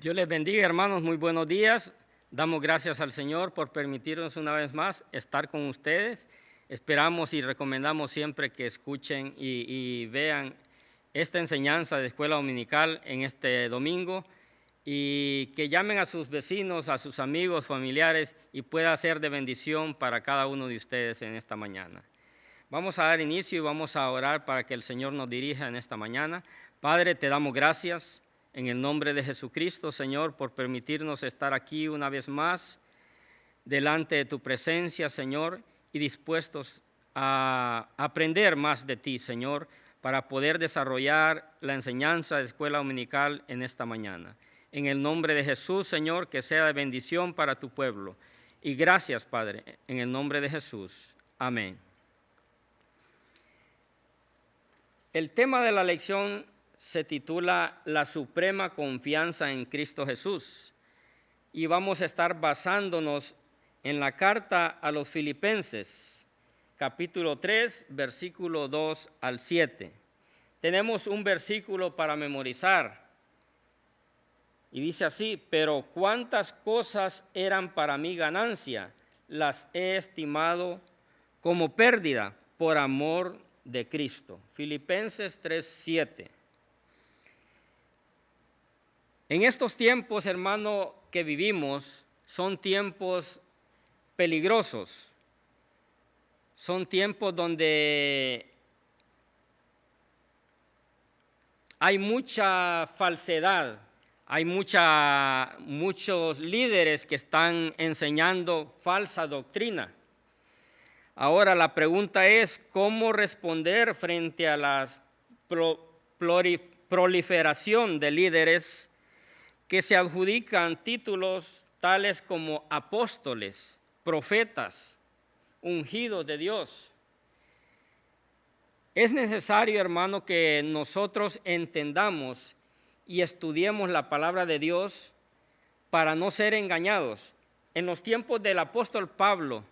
Dios les bendiga, hermanos, muy buenos días. Damos gracias al Señor por permitirnos una vez más estar con ustedes. Esperamos y recomendamos siempre que escuchen y vean esta enseñanza de escuela dominical en este domingo y que llamen a sus vecinos, a sus amigos, familiares y pueda ser de bendición para cada uno de ustedes en esta mañana. Vamos a dar inicio y vamos a orar para que el Señor nos dirija en esta mañana. Padre, te damos gracias en el nombre de Jesucristo, Señor, por permitirnos estar aquí una vez más delante de tu presencia, Señor, y dispuestos a aprender más de ti, Señor, para poder desarrollar la enseñanza de escuela dominical en esta mañana. En el nombre de Jesús, Señor, que sea de bendición para tu pueblo. Y gracias, Padre, en el nombre de Jesús. Amén. El tema de la lección se titula La suprema confianza en Cristo Jesús y vamos a estar basándonos en la carta a los Filipenses, capítulo 3, versículo 2 al 7. Tenemos un versículo para memorizar y dice así: pero cuántas cosas eran para mí ganancia, las he estimado como pérdida por amor de Cristo. Filipenses 3:7. En estos tiempos, hermano, que vivimos, son tiempos peligrosos. Son tiempos donde hay mucha falsedad, hay muchos líderes que están enseñando falsa doctrina. Ahora la pregunta es, ¿cómo responder frente a la proliferación de líderes que se adjudican títulos tales como apóstoles, profetas, ungidos de Dios? Es necesario, hermano, que nosotros entendamos y estudiemos la palabra de Dios para no ser engañados. En los tiempos del apóstol Pablo,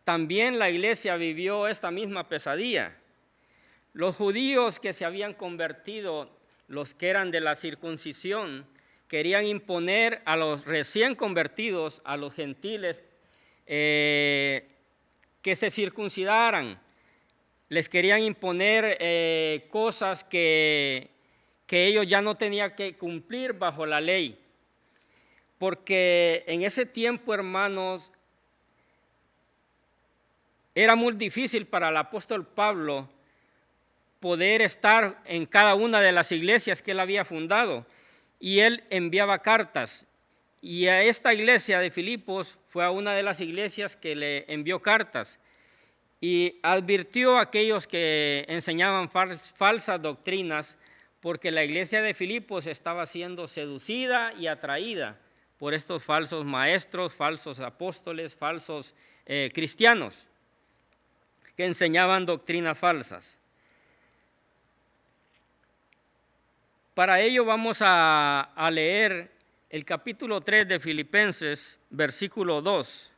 también la iglesia vivió esta misma pesadilla. Los judíos que se habían convertido, los que eran de la circuncisión, querían imponer a los recién convertidos, a los gentiles, que se circuncidaran. Les querían imponer cosas que ellos ya no tenían que cumplir bajo la ley. Porque en ese tiempo, hermanos, era muy difícil para el apóstol Pablo poder estar en cada una de las iglesias que él había fundado. Y él enviaba cartas. Y a esta iglesia de Filipos fue a una de las iglesias que le envió cartas. Y advirtió a aquellos que enseñaban falsas doctrinas, porque la iglesia de Filipos estaba siendo seducida y atraída por estos falsos maestros, falsos apóstoles, falsos cristianos, que enseñaban doctrinas falsas. Para ello vamos a leer el capítulo 3 de Filipenses, versículo 2.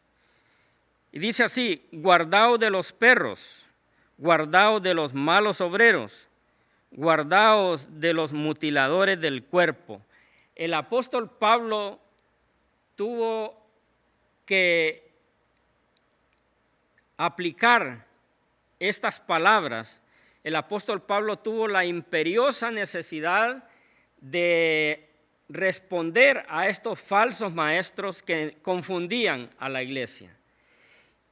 Y dice así: guardaos de los perros, guardaos de los malos obreros, guardaos de los mutiladores del cuerpo. El apóstol Pablo tuvo que aplicar estas palabras. El apóstol Pablo tuvo la imperiosa necesidad de responder a estos falsos maestros que confundían a la iglesia.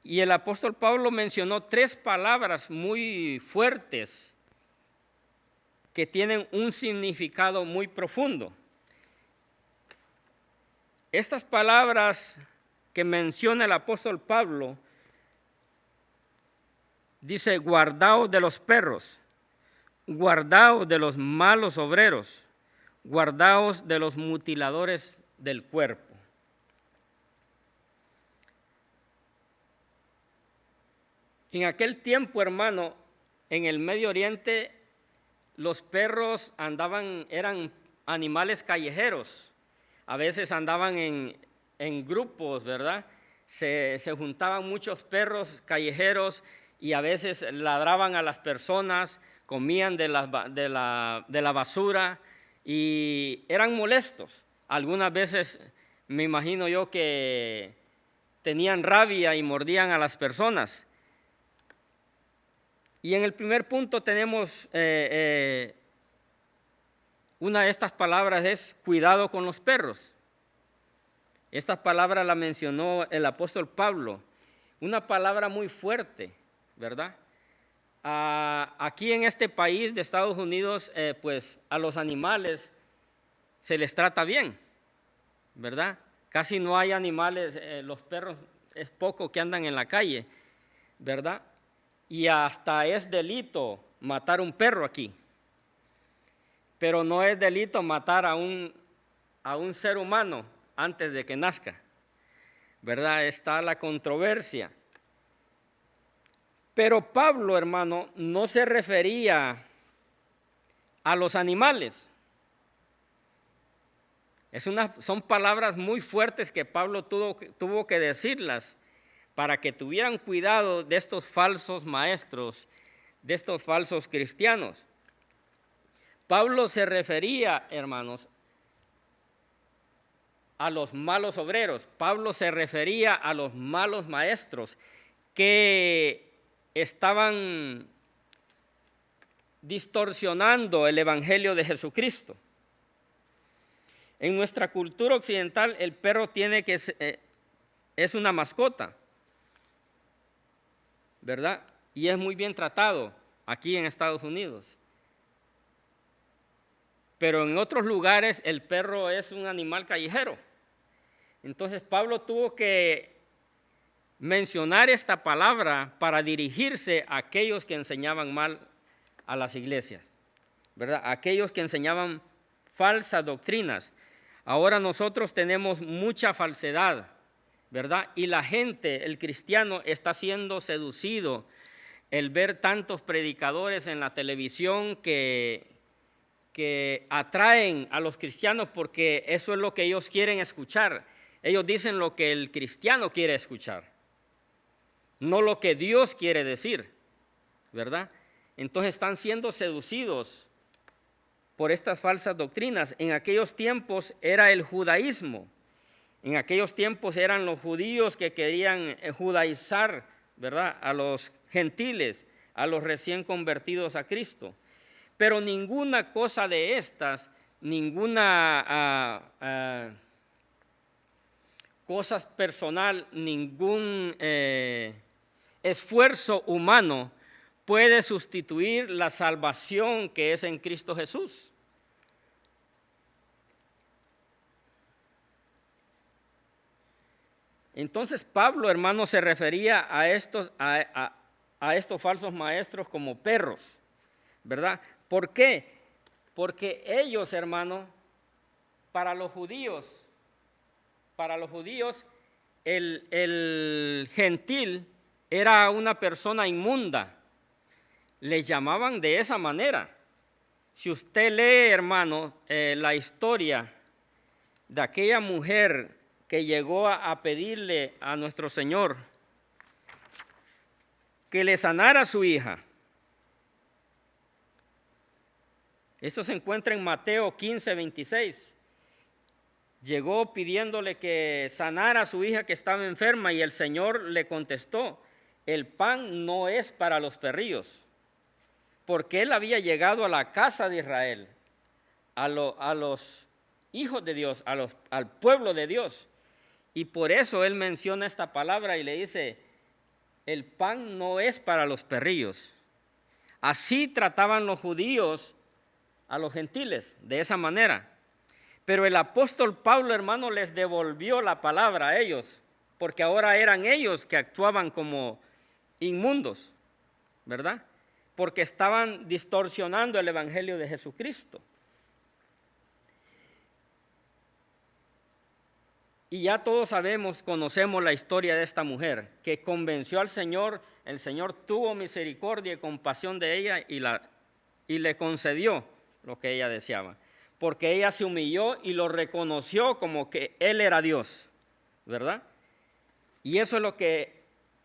Y el apóstol Pablo mencionó 3 palabras muy fuertes que tienen un significado muy profundo. Estas palabras que menciona el apóstol Pablo, dice: guardaos de los perros, guardaos de los malos obreros, guardaos de los mutiladores del cuerpo. En aquel tiempo, hermano, en el Medio Oriente, los perros eran animales callejeros. A veces andaban en grupos, ¿verdad? Se juntaban muchos perros callejeros y a veces ladraban a las personas, comían de la basura y eran molestos. Algunas veces me imagino yo que tenían rabia y mordían a las personas. Y en el primer punto tenemos una de estas palabras es cuidado con los perros. Esta palabra la mencionó el apóstol Pablo, una palabra muy fuerte, ¿verdad? Aquí en este país de Estados Unidos, pues a los animales se les trata bien, ¿verdad? Casi no hay animales, los perros es poco que andan en la calle, ¿verdad? Y hasta es delito matar un perro aquí, pero no es delito matar a un ser humano antes de que nazca, ¿verdad? Está la controversia. Pero Pablo, hermano, no se refería a los animales. Son palabras muy fuertes que Pablo tuvo que decirlas para que tuvieran cuidado de estos falsos maestros, de estos falsos cristianos. Pablo se refería, hermanos, a los malos obreros. Pablo se refería a los malos maestros que estaban distorsionando el evangelio de Jesucristo. En nuestra cultura occidental, el perro es una mascota, ¿verdad? Y es muy bien tratado aquí en Estados Unidos. Pero en otros lugares el perro es un animal callejero. Entonces Pablo tuvo que mencionar esta palabra para dirigirse a aquellos que enseñaban mal a las iglesias, ¿verdad? Aquellos que enseñaban falsas doctrinas. Ahora nosotros tenemos mucha falsedad, ¿verdad? Y la gente, el cristiano, está siendo seducido el ver tantos predicadores en la televisión que atraen a los cristianos porque eso es lo que ellos quieren escuchar. Ellos dicen lo que el cristiano quiere escuchar, no lo que Dios quiere decir, ¿verdad? Entonces están siendo seducidos por estas falsas doctrinas. En aquellos tiempos era el judaísmo. En aquellos tiempos eran los judíos que querían judaizar, ¿verdad?, a los gentiles, a los recién convertidos a Cristo. Pero ninguna cosa de estas, ninguna cosa personal, ningún esfuerzo humano puede sustituir la salvación que es en Cristo Jesús. Entonces Pablo, hermano, se refería a estos falsos maestros como perros, ¿verdad? ¿Por qué? Porque ellos, hermano, para los judíos, el gentil era una persona inmunda. Les llamaban de esa manera. Si usted lee, hermano, la historia de aquella mujer que llegó a pedirle a nuestro Señor que le sanara a su hija. Esto se encuentra en Mateo 15, 26. Llegó pidiéndole que sanara a su hija que estaba enferma y el Señor le contestó, el pan no es para los perrillos, porque él había llegado a la casa de Israel, a los hijos de Dios, al pueblo de Dios. Y por eso él menciona esta palabra y le dice, el pan no es para los perrillos. Así trataban los judíos a los gentiles, de esa manera. Pero el apóstol Pablo, hermano, les devolvió la palabra a ellos, porque ahora eran ellos que actuaban como inmundos, ¿verdad? Porque estaban distorsionando el evangelio de Jesucristo. Y ya todos conocemos la historia de esta mujer, que convenció al Señor, el Señor tuvo misericordia y compasión de ella y le concedió lo que ella deseaba, porque ella se humilló y lo reconoció como que Él era Dios, ¿verdad? Y eso es lo que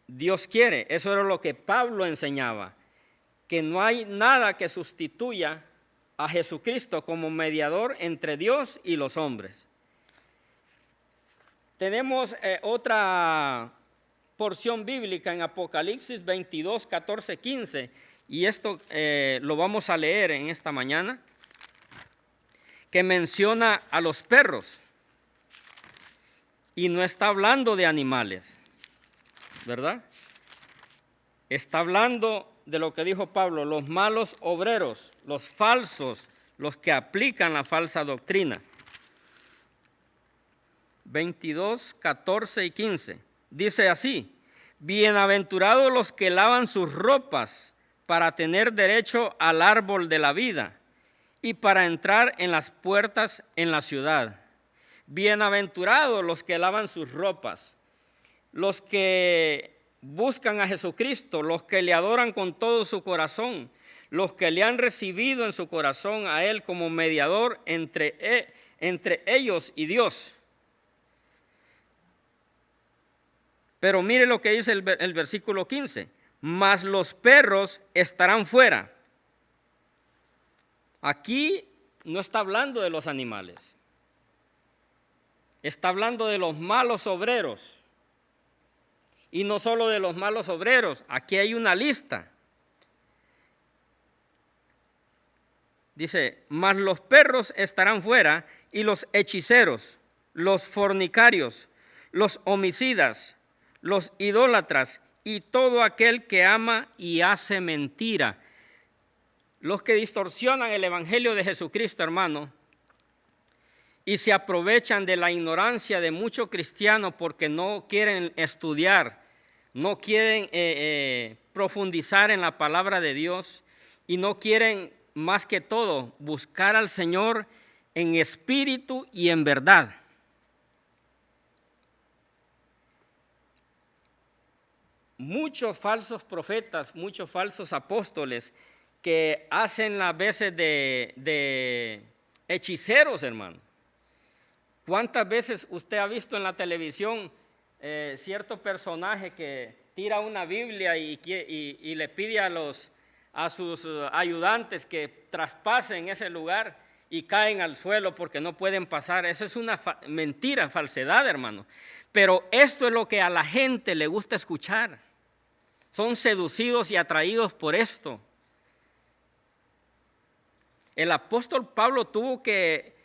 Dios quiere, eso era lo que Pablo enseñaba, que no hay nada que sustituya a Jesucristo como mediador entre Dios y los hombres. Tenemos otra porción bíblica en Apocalipsis 22, 14, 15, y esto lo vamos a leer en esta mañana, que menciona a los perros, y no está hablando de animales, ¿verdad? Está hablando de lo que dijo Pablo, los malos obreros, los falsos, los que aplican la falsa doctrina. 22, 14 y 15. Dice así: bienaventurados los que lavan sus ropas para tener derecho al árbol de la vida y para entrar en las puertas en la ciudad. Bienaventurados los que lavan sus ropas, los que buscan a Jesucristo, los que le adoran con todo su corazón, los que le han recibido en su corazón a Él como mediador entre ellos y Dios. Pero mire lo que dice el versículo 15. Mas los perros estarán fuera. Aquí no está hablando de los animales. Está hablando de los malos obreros. Y no solo de los malos obreros. Aquí hay una lista. Dice, mas los perros estarán fuera y los hechiceros, los fornicarios, los homicidas, los idólatras y todo aquel que ama y hace mentira. Los que distorsionan el evangelio de Jesucristo, hermano, y se aprovechan de la ignorancia de muchos cristianos porque no quieren estudiar, no quieren profundizar en la palabra de Dios y no quieren más que todo buscar al Señor en espíritu y en verdad. Muchos falsos profetas, muchos falsos apóstoles que hacen las veces de hechiceros, hermano. ¿Cuántas veces usted ha visto en la televisión cierto personaje que tira una Biblia y le pide a sus ayudantes que traspasen ese lugar y caen al suelo porque no pueden pasar? Eso es una mentira, falsedad, hermano. Pero esto es lo que a la gente le gusta escuchar. Son seducidos y atraídos por esto. El apóstol Pablo tuvo que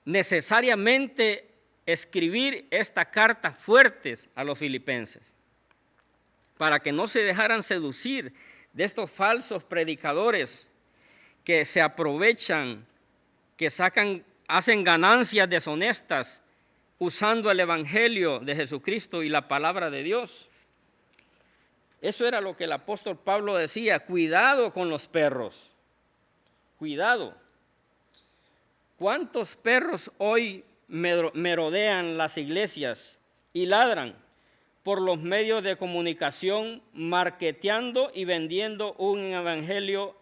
necesariamente escribir esta carta fuertes a los filipenses para que no se dejaran seducir de estos falsos predicadores que se aprovechan, que hacen ganancias deshonestas usando el evangelio de Jesucristo y la palabra de Dios. Eso era lo que el apóstol Pablo decía: cuidado con los perros, cuidado. ¿Cuántos perros hoy merodean las iglesias y ladran por los medios de comunicación, marketeando y vendiendo un evangelio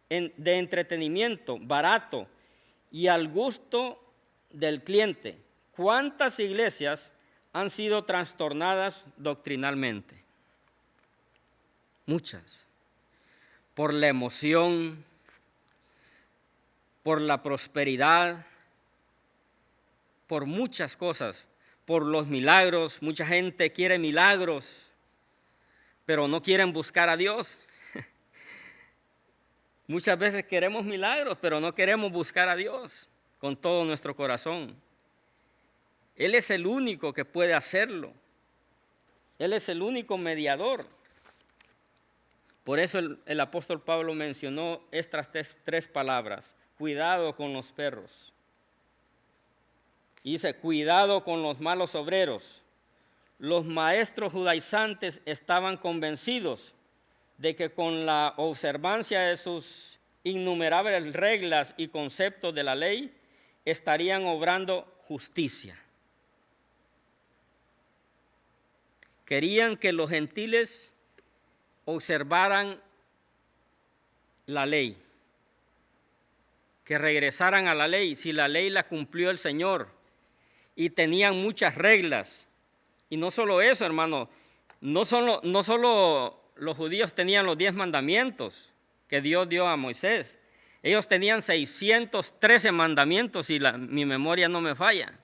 de entretenimiento barato y al gusto del cliente? ¿Cuántas iglesias han sido trastornadas doctrinalmente? Muchas. Por la emoción, por la prosperidad, por muchas cosas, por los milagros. Mucha gente quiere milagros, pero no quieren buscar a Dios. Muchas veces queremos milagros, pero no queremos buscar a Dios con todo nuestro corazón. Él es el único que puede hacerlo. Él es el único mediador. Por eso el apóstol Pablo mencionó estas tres palabras: cuidado con los perros. Y dice, cuidado con los malos obreros. Los maestros judaizantes estaban convencidos de que con la observancia de sus innumerables reglas y conceptos de la ley, estarían obrando justicia. Querían que los gentiles observaran la ley, que regresaran a la ley, si la ley la cumplió el Señor, y tenían muchas reglas. Y no solo eso, hermano, no solo los judíos tenían los 10 mandamientos que Dios dio a Moisés, ellos tenían 613 mandamientos, si mi memoria no me falla.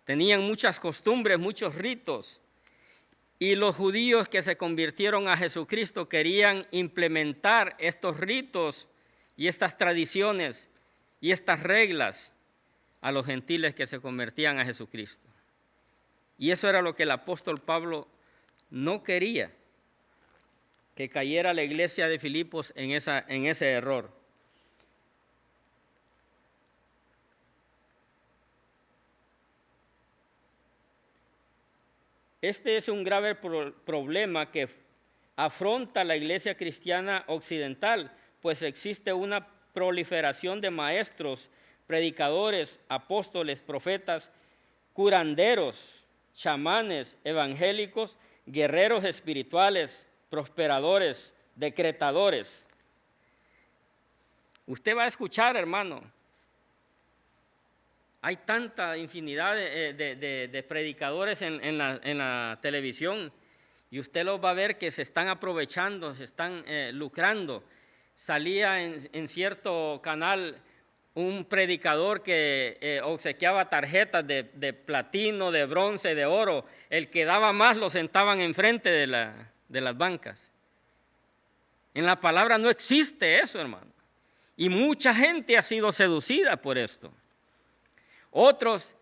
Tenían muchas costumbres, muchos ritos. Y los judíos que se convirtieron a Jesucristo querían implementar estos ritos y estas tradiciones y estas reglas a los gentiles que se convertían a Jesucristo. Y eso era lo que el apóstol Pablo no quería, que cayera la iglesia de Filipos en ese error. Este es un grave problema que afronta la iglesia cristiana occidental, pues existe una proliferación de maestros, predicadores, apóstoles, profetas, curanderos, chamanes, evangélicos, guerreros espirituales, prosperadores, decretadores. Usted va a escuchar, hermano, hay tanta infinidad de predicadores en la televisión y usted los va a ver que se están aprovechando, se están lucrando. Salía en cierto canal un predicador que obsequiaba tarjetas de platino, de bronce, de oro. El que daba más lo sentaban enfrente de las bancas. En la palabra no existe eso, hermano. Y mucha gente ha sido seducida por esto. Otros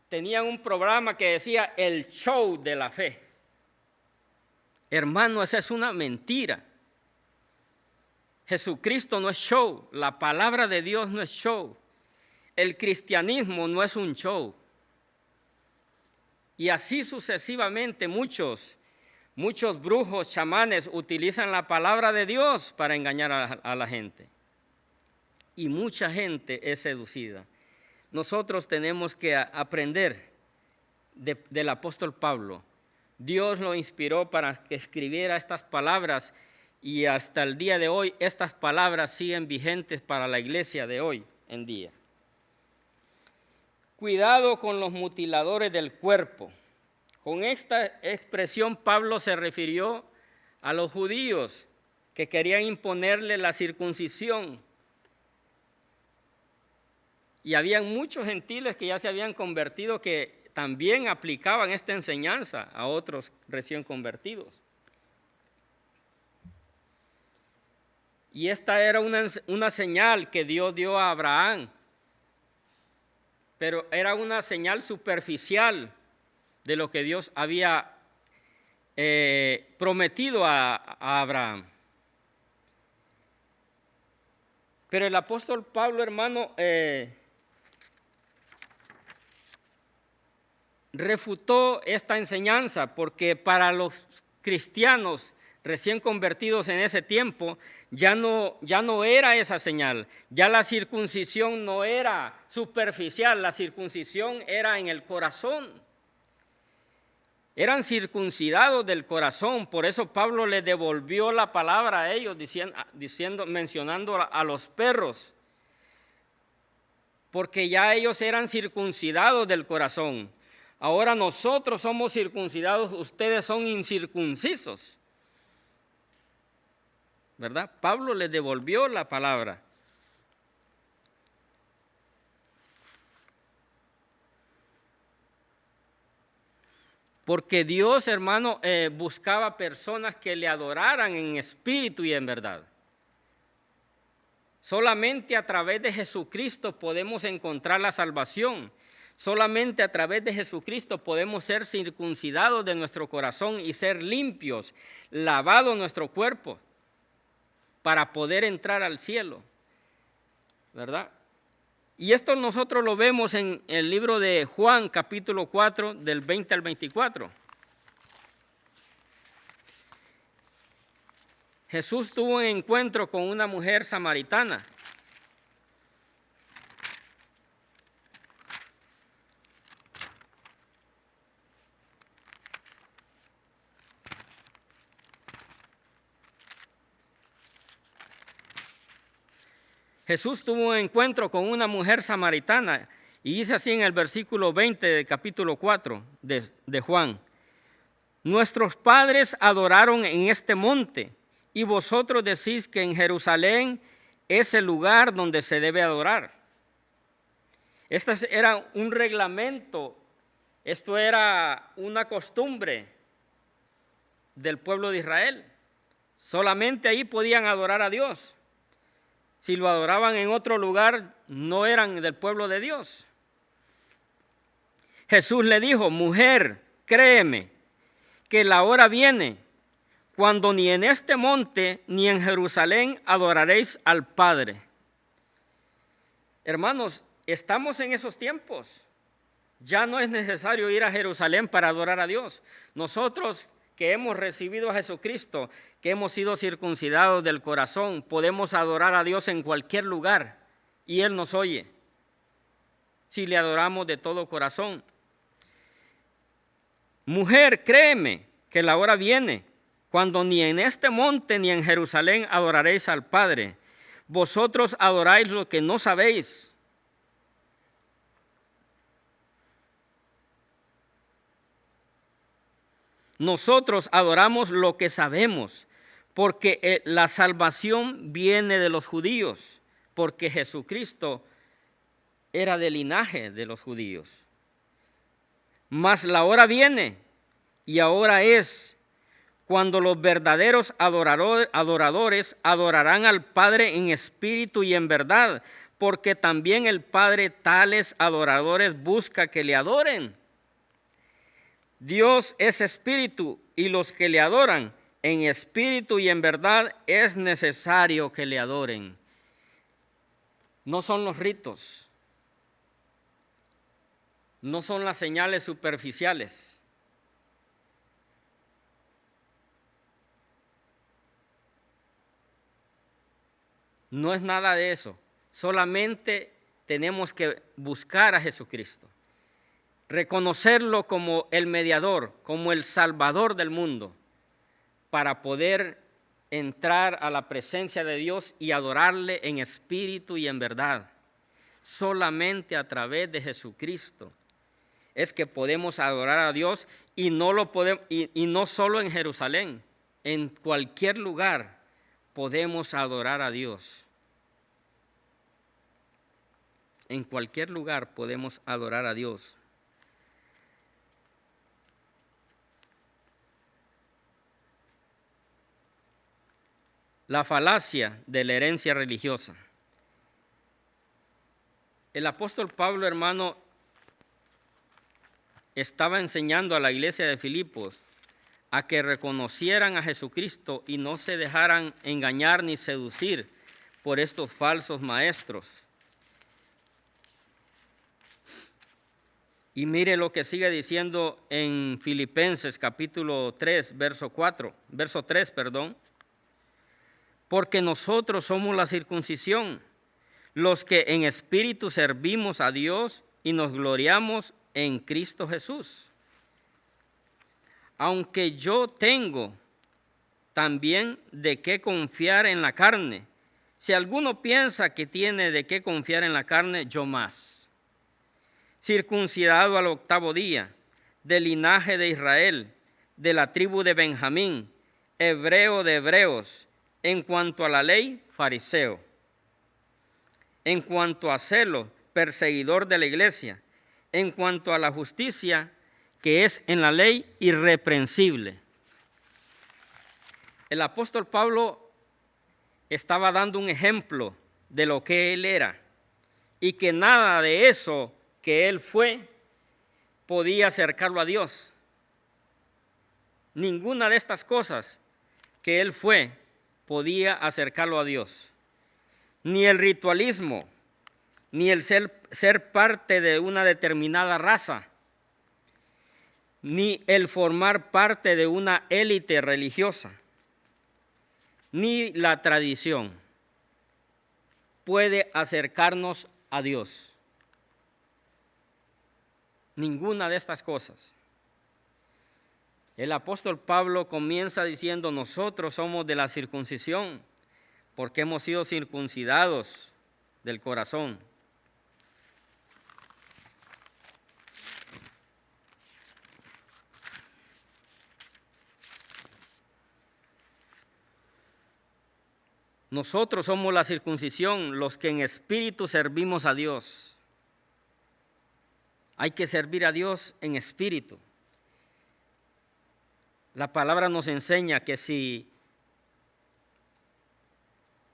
tenían un programa que decía el show de la fe. Hermano, esa es una mentira. Jesucristo no es show, la palabra de Dios no es show. El cristianismo no es un show. Y así sucesivamente muchos brujos, chamanes utilizan la palabra de Dios para engañar a la gente. Y mucha gente es seducida. Nosotros tenemos que aprender del apóstol Pablo. Dios lo inspiró para que escribiera estas palabras y hasta el día de hoy estas palabras siguen vigentes para la iglesia de hoy en día. Cuidado con los mutiladores del cuerpo. Con esta expresión Pablo se refirió a los judíos que querían imponerle la circuncisión. Y habían muchos gentiles que ya se habían convertido que también aplicaban esta enseñanza a otros recién convertidos. Y esta era una señal que Dios dio a Abraham, pero era una señal superficial de lo que Dios había prometido a Abraham. Pero el apóstol Pablo, hermano, refutó esta enseñanza porque para los cristianos recién convertidos en ese tiempo ya no era esa señal, ya la circuncisión no era superficial, la circuncisión era en el corazón. Eran circuncidados del corazón, por eso Pablo le devolvió la palabra a ellos mencionando a los perros, porque ya ellos eran circuncidados del corazón. Ahora nosotros somos circuncidados, ustedes son incircuncisos. ¿Verdad? Pablo les devolvió la palabra. Porque Dios, hermano, buscaba personas que le adoraran en espíritu y en verdad. Solamente a través de Jesucristo podemos encontrar la salvación. Solamente a través de Jesucristo podemos ser circuncidados de nuestro corazón y ser limpios, lavados nuestro cuerpo para poder entrar al cielo, ¿verdad? Y esto nosotros lo vemos en el libro de Juan, capítulo 4, del 20 al 24. Jesús tuvo un encuentro con una mujer samaritana. Jesús tuvo un encuentro con una mujer samaritana y dice así en el versículo 20 del capítulo 4 de Juan: nuestros padres adoraron en este monte y vosotros decís que en Jerusalén es el lugar donde se debe adorar. Este era un reglamento Esto era una costumbre del pueblo de Israel. Solamente ahí podían adorar a Dios. Si lo adoraban en otro lugar, no eran del pueblo de Dios. Jesús le dijo: mujer, créeme, que la hora viene cuando ni en este monte ni en Jerusalén adoraréis al Padre. Hermanos, estamos en esos tiempos. Ya no es necesario ir a Jerusalén para adorar a Dios. Nosotros que hemos recibido a Jesucristo, que hemos sido circuncidados del corazón, podemos adorar a Dios en cualquier lugar y Él nos oye, si le adoramos de todo corazón. Mujer, créeme que la hora viene cuando ni en este monte ni en Jerusalén adoraréis al Padre. Vosotros adoráis lo que no sabéis. Nosotros adoramos lo que sabemos, porque la salvación viene de los judíos, porque Jesucristo era del linaje de los judíos. Mas la hora viene, y ahora es, cuando los verdaderos adoradores adorarán al Padre en espíritu y en verdad, porque también el Padre tales adoradores busca que le adoren. Dios es espíritu, y los que le adoran en espíritu y en verdad es necesario que le adoren. No son los ritos, no son las señales superficiales. No es nada de eso, solamente tenemos que buscar a Jesucristo. Reconocerlo como el mediador, como el salvador del mundo, para poder entrar a la presencia de Dios y adorarle en espíritu y en verdad. Solamente a través de Jesucristo es que podemos adorar a Dios, y no solo en Jerusalén, en cualquier lugar podemos adorar a Dios. En cualquier lugar podemos adorar a Dios. La falacia de la herencia religiosa. El apóstol Pablo, hermano, estaba enseñando a la iglesia de Filipos a que reconocieran a Jesucristo y no se dejaran engañar ni seducir por estos falsos maestros. Y mire lo que sigue diciendo en Filipenses capítulo 3, verso 3. Porque nosotros somos la circuncisión, los que en espíritu servimos a Dios y nos gloriamos en Cristo Jesús. Aunque yo tengo también de qué confiar en la carne, si alguno piensa que tiene de qué confiar en la carne, yo más. Circuncidado al 8º día, del linaje de Israel, de la tribu de Benjamín, hebreo de hebreos, en cuanto a la ley, fariseo. En cuanto a celo, perseguidor de la iglesia. En cuanto a la justicia, que es en la ley, irreprensible. El apóstol Pablo estaba dando un ejemplo de lo que él era, y que nada de eso que él fue podía acercarlo a Dios. Ninguna de estas cosas que él fue podía acercarlo a Dios. Ni el ritualismo, ni el ser parte de una determinada raza, ni el formar parte de una élite religiosa, ni la tradición puede acercarnos a Dios. Ninguna de estas cosas. El apóstol Pablo comienza diciendo: nosotros somos de la circuncisión, porque hemos sido circuncidados del corazón. Nosotros somos la circuncisión, los que en espíritu servimos a Dios. Hay que servir a Dios en espíritu. La palabra nos enseña que si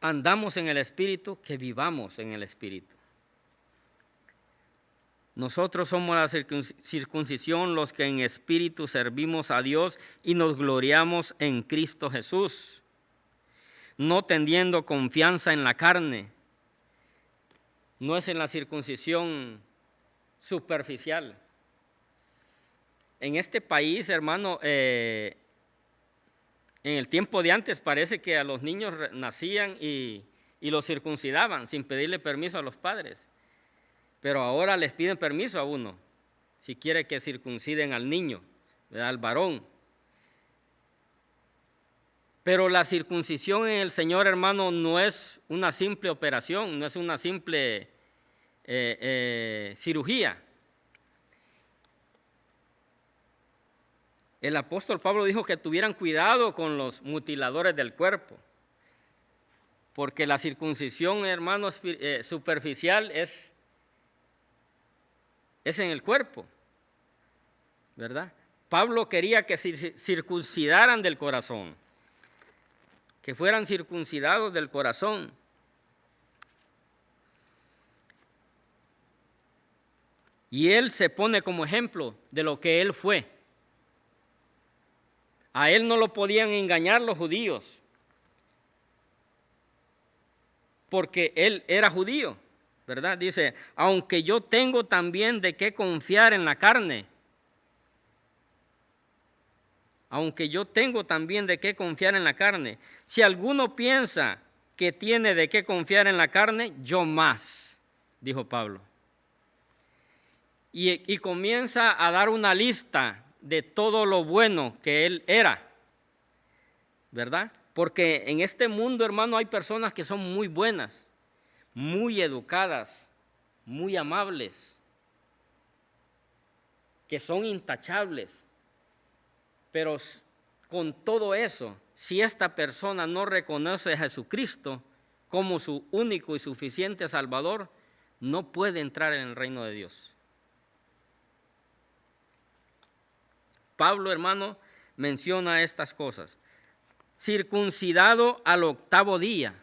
andamos en el espíritu, que vivamos en el espíritu. Nosotros somos la circuncisión, los que en espíritu servimos a Dios y nos gloriamos en Cristo Jesús, no teniendo confianza en la carne. No es en la circuncisión superficial. En este país, hermano, en el tiempo de antes parece que a los niños nacían y los circuncidaban sin pedirle permiso a los padres. Pero ahora les piden permiso a uno, si quiere que circunciden al niño, ¿verdad? Al varón. Pero la circuncisión en el Señor, hermano, no es una simple operación, no es una simple cirugía. El apóstol Pablo dijo que tuvieran cuidado con los mutiladores del cuerpo, porque la circuncisión, hermano, superficial es en el cuerpo, ¿verdad? Pablo quería que se circuncidaran del corazón, que fueran circuncidados del corazón. Y él se pone como ejemplo de lo que él fue. A él no lo podían engañar los judíos, porque él era judío, ¿verdad? Dice, aunque yo tengo también de qué confiar en la carne. Aunque yo tengo también de qué confiar en la carne. Si alguno piensa que tiene de qué confiar en la carne, yo más, dijo Pablo. Y comienza a dar una lista de todo lo bueno que él era, ¿verdad? Porque en este mundo, hermano, hay personas que son muy buenas, muy educadas, muy amables, que son intachables. Pero con todo eso, si esta persona no reconoce a Jesucristo como su único y suficiente Salvador, no puede entrar en el reino de Dios. Pablo, hermano, menciona estas cosas. Circuncidado al 8º día,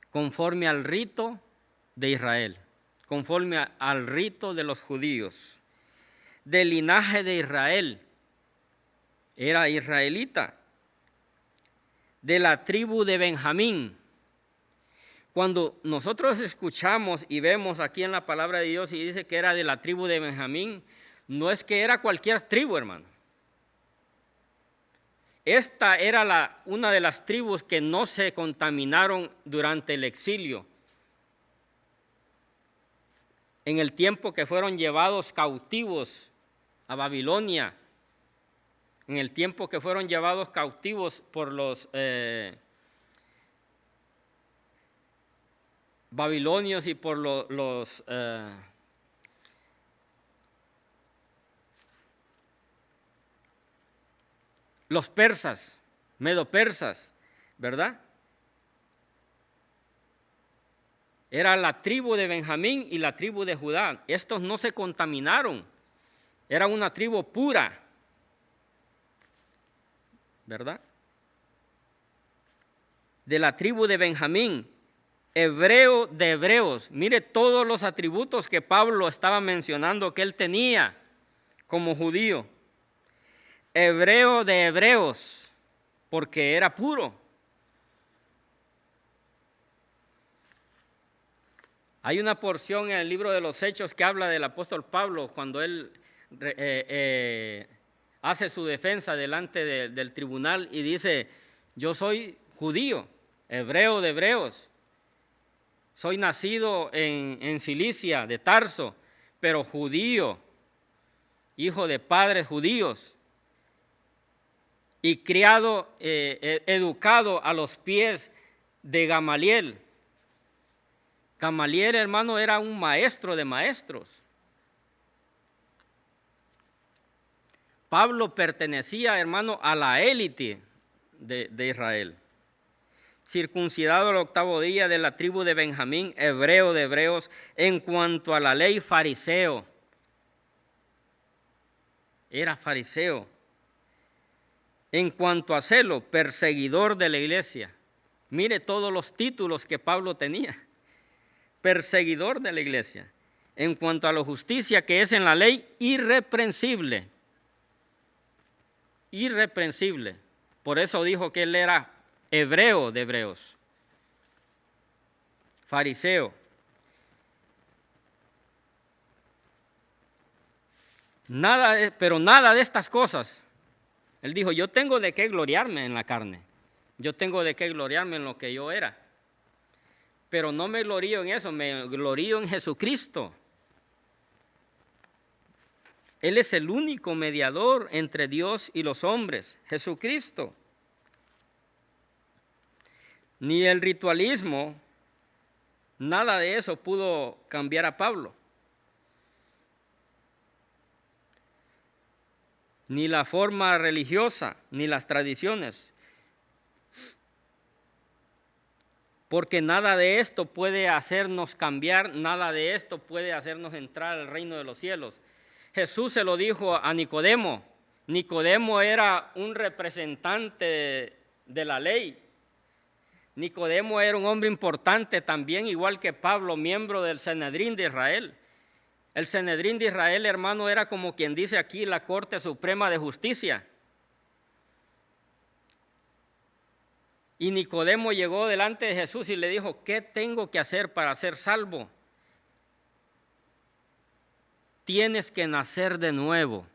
conforme al rito de Israel, conforme al rito de los judíos, del linaje de Israel, era israelita, de la tribu de Benjamín. Cuando nosotros escuchamos y vemos aquí en la palabra de Dios y dice que era de la tribu de Benjamín, no es que era cualquier tribu, hermano. Esta era una de las tribus que no se contaminaron durante el exilio, en el tiempo que fueron llevados cautivos a Babilonia, en el tiempo que fueron llevados cautivos por los babilonios y por los persas, medo-persas, ¿verdad? Era la tribu de Benjamín y la tribu de Judá. Estos no se contaminaron. Era una tribu pura, ¿verdad? De la tribu de Benjamín, hebreo de hebreos. Mire todos los atributos que Pablo estaba mencionando que él tenía como judío. Hebreo de hebreos, porque era puro. Hay una porción en el libro de los Hechos que habla del apóstol Pablo cuando él hace su defensa delante del tribunal y dice, yo soy judío, hebreo de hebreos, soy nacido en Cilicia, de Tarso, pero judío, hijo de padres judíos, y criado, educado a los pies de Gamaliel. Gamaliel, hermano, era un maestro de maestros. Pablo pertenecía, hermano, a la élite de Israel. circuncidado al 8º día, de la tribu de Benjamín, hebreo de hebreos, en cuanto a la ley, fariseo. Era fariseo. En cuanto a celo, perseguidor de la iglesia. Mire todos los títulos que Pablo tenía. Perseguidor de la iglesia. En cuanto a la justicia que es en la ley, irreprensible. Irreprensible. Por eso dijo que él era hebreo de hebreos. Fariseo. Pero nada de estas cosas. Él dijo, yo tengo de qué gloriarme en la carne. Yo tengo de qué gloriarme en lo que yo era. Pero no me glorío en eso, me glorío en Jesucristo. Él es el único mediador entre Dios y los hombres, Jesucristo. Ni el ritualismo, nada de eso pudo cambiar a Pablo. Ni la forma religiosa, ni las tradiciones. Porque nada de esto puede hacernos cambiar, nada de esto puede hacernos entrar al reino de los cielos. Jesús se lo dijo a Nicodemo. Nicodemo era un representante de la ley. Nicodemo era un hombre importante también, igual que Pablo, miembro del Sanedrín de Israel. El Sanedrín de Israel, hermano, era como quien dice aquí la Corte Suprema de Justicia. Y Nicodemo llegó delante de Jesús y le dijo, ¿qué tengo que hacer para ser salvo? Tienes que nacer de nuevo.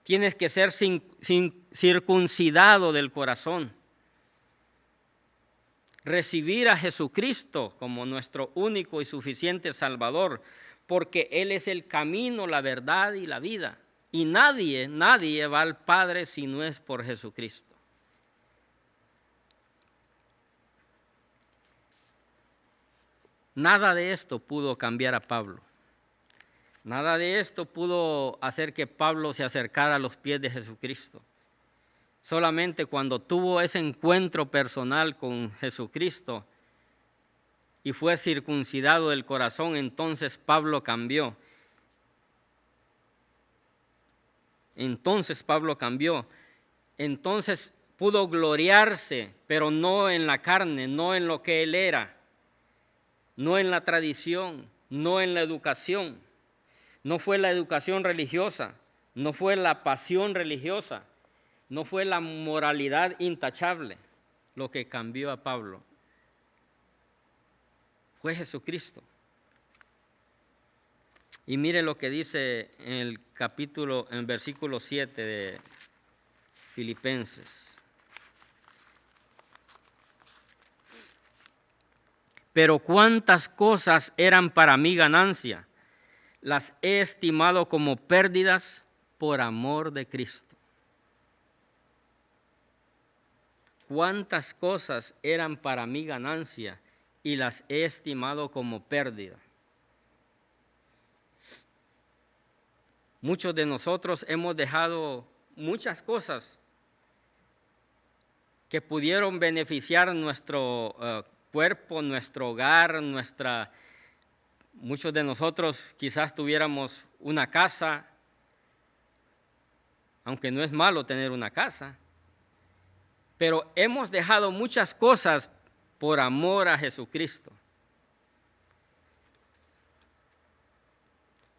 Tienes que ser circuncidado del corazón. Recibir a Jesucristo como nuestro único y suficiente Salvador, porque Él es el camino, la verdad y la vida. Y nadie va al Padre si no es por Jesucristo. Nada de esto pudo cambiar a Pablo. Nada de esto pudo hacer que Pablo se acercara a los pies de Jesucristo. Solamente cuando tuvo ese encuentro personal con Jesucristo y fue circuncidado del corazón, entonces Pablo cambió. Entonces Pablo cambió. Entonces pudo gloriarse, pero no en la carne, no en lo que él era, no en la tradición, no en la educación. No fue la educación religiosa, no fue la pasión religiosa, no fue la moralidad intachable lo que cambió a Pablo. Fue Jesucristo. Y mire lo que dice en el versículo 7 de Filipenses. Pero cuántas cosas eran para mí ganancia, las he estimado como pérdidas por amor de Cristo. Cuántas cosas eran para mí ganancia y las he estimado como pérdida. Muchos de nosotros hemos dejado muchas cosas que pudieron beneficiar nuestro cuerpo, nuestro hogar, muchos de nosotros quizás tuviéramos una casa, aunque no es malo tener una casa, pero hemos dejado muchas cosas por amor a Jesucristo.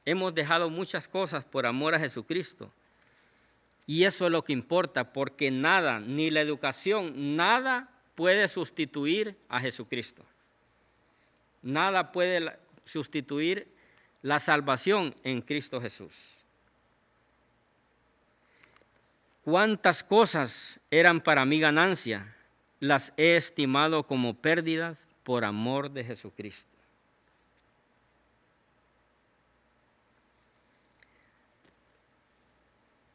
Hemos dejado muchas cosas por amor a Jesucristo. Y eso es lo que importa, porque nada, ni la educación, nada puede sustituir a Jesucristo. Nada puede sustituir la salvación en Cristo Jesús. Cuántas cosas eran para mí ganancia, las he estimado como pérdidas por amor de Jesucristo.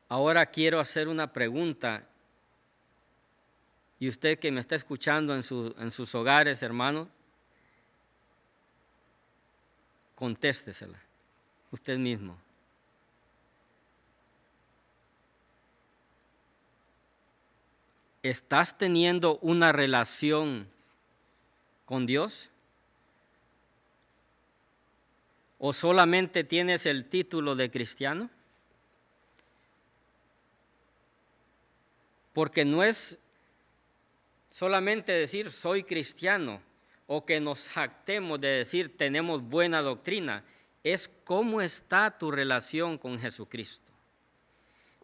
Ahora quiero hacer una pregunta, y usted que me está escuchando en sus hogares, hermano, contéstesela usted mismo. ¿Estás teniendo una relación con Dios? ¿O solamente tienes el título de cristiano? Porque no es solamente decir soy cristiano o que nos jactemos de decir tenemos buena doctrina. Es cómo está tu relación con Jesucristo.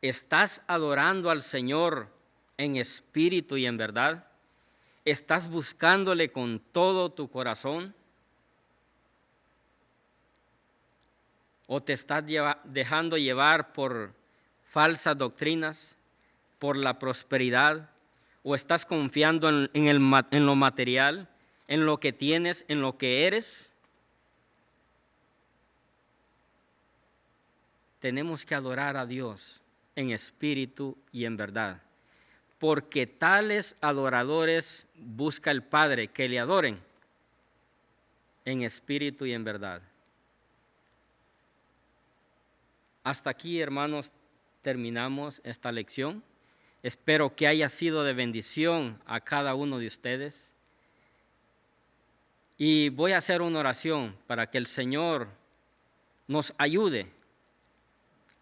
¿Estás adorando al Señor en espíritu y en verdad? ¿Estás buscándole con todo tu corazón? ¿O te estás dejando llevar por falsas doctrinas, por la prosperidad? ¿O estás confiando en lo material, en lo que tienes, en lo que eres? Tenemos que adorar a Dios en espíritu y en verdad, porque tales adoradores busca el Padre que le adoren en espíritu y en verdad. Hasta aquí, hermanos, terminamos esta lección. Espero que haya sido de bendición a cada uno de ustedes. Y voy a hacer una oración para que el Señor nos ayude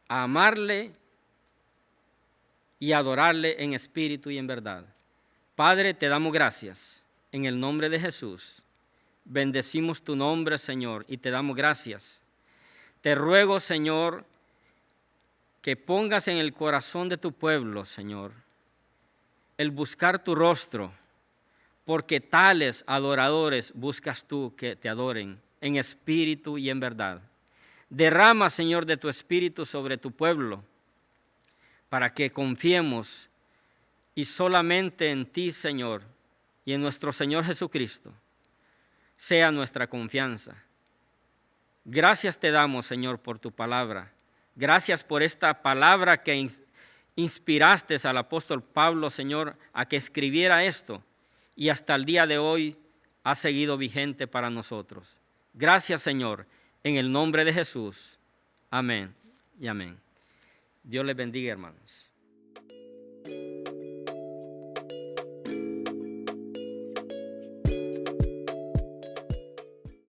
a amarle y adorarle en espíritu y en verdad. Padre, te damos gracias en el nombre de Jesús. Bendecimos tu nombre, Señor, y te damos gracias. Te ruego, Señor, que pongas en el corazón de tu pueblo, Señor, el buscar tu rostro, porque tales adoradores buscas tú que te adoren en espíritu y en verdad. Derrama, Señor, de tu espíritu sobre tu pueblo, para que confiemos y solamente en ti, Señor, y en nuestro Señor Jesucristo, sea nuestra confianza. Gracias te damos, Señor, por tu palabra. Gracias por esta palabra que inspiraste al apóstol Pablo, Señor, a que escribiera esto y hasta el día de hoy ha seguido vigente para nosotros. Gracias, Señor, en el nombre de Jesús. Amén y amén. Dios les bendiga, hermanos.